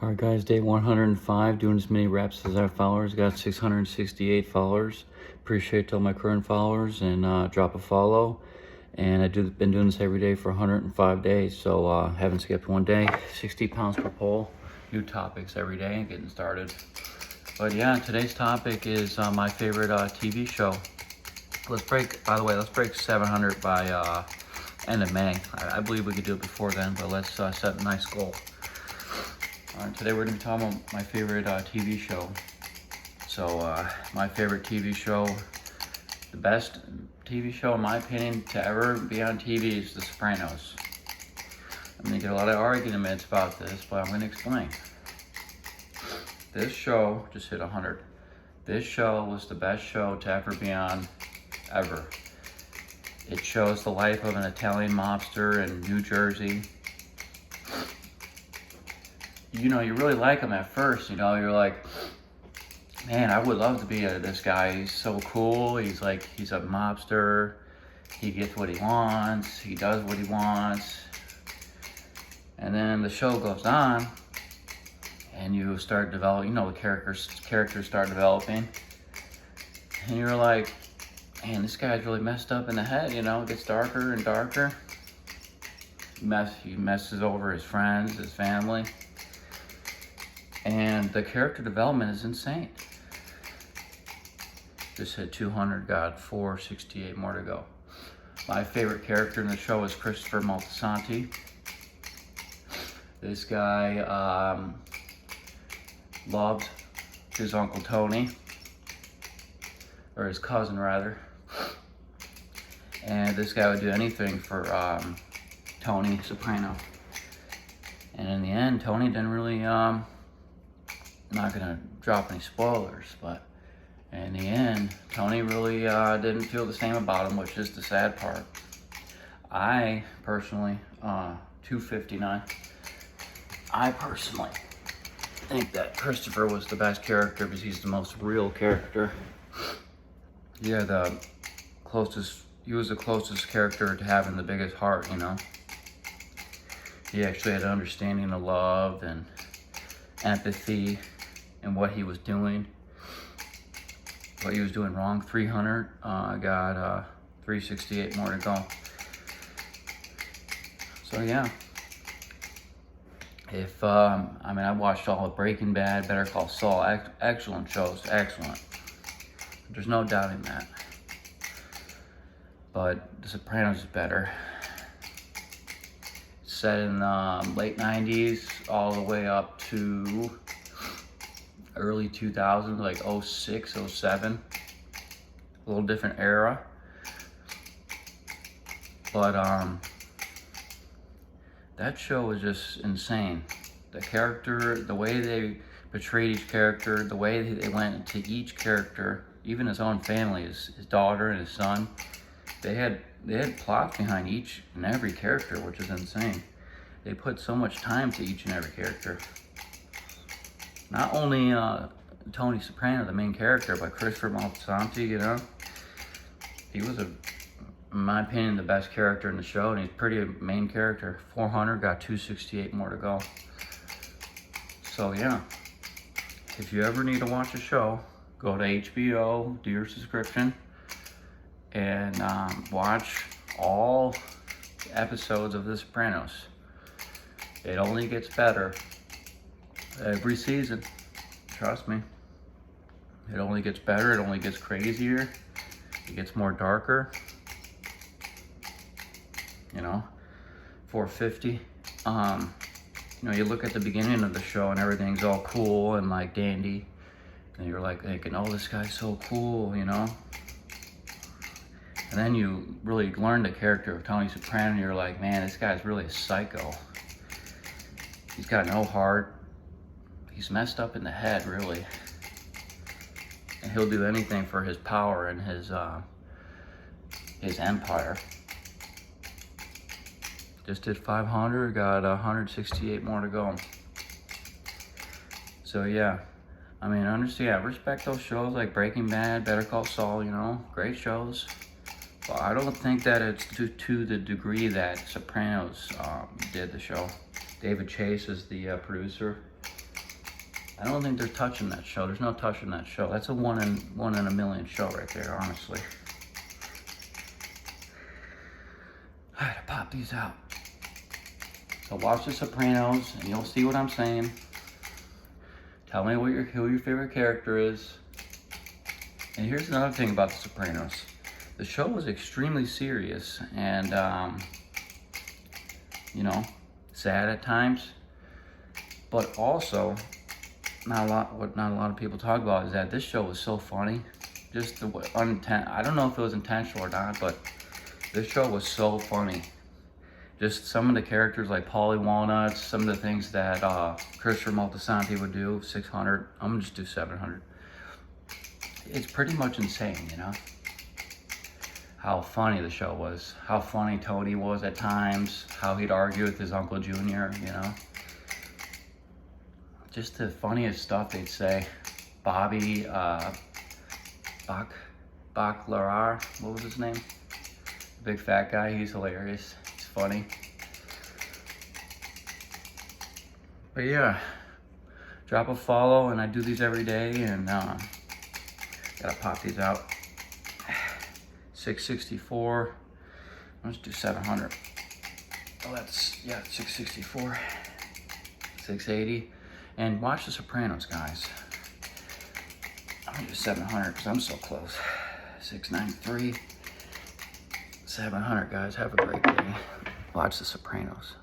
Alright guys, day 105, doing as many reps as I have followers. Got 668 followers. Appreciate all my current followers, and drop a follow. And been doing this every day for 105 days, so haven't skipped one day. 60 pounds per pull. New topics every day, getting started. But yeah, today's topic is my favorite TV show. By the way, let's break 700 by end of May. I believe we could do it before then, but let's set a nice goal. Today we're going to be talking about my favorite TV show. So my favorite TV show, the best TV show in my opinion to ever be on TV is The Sopranos. I'm going to get a lot of arguments about this, but I'm going to explain. This show just hit 100. This show was the best show to ever be on, ever. It shows the life of an Italian mobster in New Jersey. You know, you really like him at first, you know, you're like, man, I would love to be this guy. He's so cool. He's a mobster. He gets what he wants. He does what he wants. And then the show goes on, and you start developing, you know, the characters start developing. And you're like, man, this guy's really messed up in the head, you know, it gets darker and darker. He messes over his friends, his family. And the character development is insane. Just hit 200, got 468 more to go. My favorite character in the show is Christopher Moltisanti. This guy loved his Uncle Tony, or his cousin rather. And this guy would do anything for Tony Soprano. And in the end, Tony didn't really, not gonna drop any spoilers, but in the end, Tony really didn't feel the same about him, which is the sad part. I personally, 259, I personally think that Christopher was the best character because he's the most real character. He was the closest character to having the biggest heart, you know. He actually had an understanding of love and empathy and what he was doing wrong. 300, got 368 more to go. So yeah, I watched all of Breaking Bad, Better Call Saul, excellent shows, excellent. There's no doubting that. But The Sopranos is better. It's set in late 90s all the way up to early 2000s, like 06, 07. A little different era. But that show was just insane. The character, the way they portrayed each character, the way they went into each character, even his own family, his daughter and his son. They had plots behind each and every character, which is insane. They put so much time to each and every character. Not only Tony Soprano, the main character, but Christopher Moltisanti, you know. He was, in my opinion, the best character in the show, and he's pretty main character. 400, got 268 more to go. So yeah, if you ever need to watch a show, go to HBO, do your subscription, and watch all episodes of The Sopranos. It only gets better every season. Trust me. It only gets better, it only gets crazier, it gets more darker. You know, 450. You know, you look at the beginning of the show and everything's all cool and like dandy. And you're like thinking, oh, this guy's so cool, you know? And then you really learn the character of Tony Soprano and you're like, man, this guy's really a psycho. He's got no heart. He's messed up in the head, really. And he'll do anything for his power and his empire. Just did 500, got 168 more to go. So yeah, I respect those shows like Breaking Bad, Better Call Saul, you know, great shows. But I don't think that it's to the degree that Sopranos did the show. David Chase is the producer. I don't think they're touching that show. There's no touching that show. That's a one in a million show right there, honestly. I had to pop these out. So watch The Sopranos, and you'll see what I'm saying. Tell me who your favorite character is. And here's another thing about The Sopranos. The show was extremely serious and, you know, sad at times. But also, what not a lot of people talk about is that this show was so funny. Just the I don't know if it was intentional or not, but this show was so funny. Just some of the characters like Paulie Walnuts, some of the things that Christopher Moltisanti would do, 600. I'm gonna just do 700. It's pretty much insane, you know? How funny the show was. How funny Tony was at times. How he'd argue with his Uncle Junior, you know? Just the funniest stuff they'd say. Bobby, Baclarar, what was his name? Big fat guy, he's hilarious. He's funny. But yeah, drop a follow, and I do these every day, and gotta pop these out. 664. Let's do 700. Oh, that's, yeah, 664. 680. And watch The Sopranos, guys. I'm gonna do 700 because I'm so close. 693. 700, guys. Have a great day. Watch The Sopranos.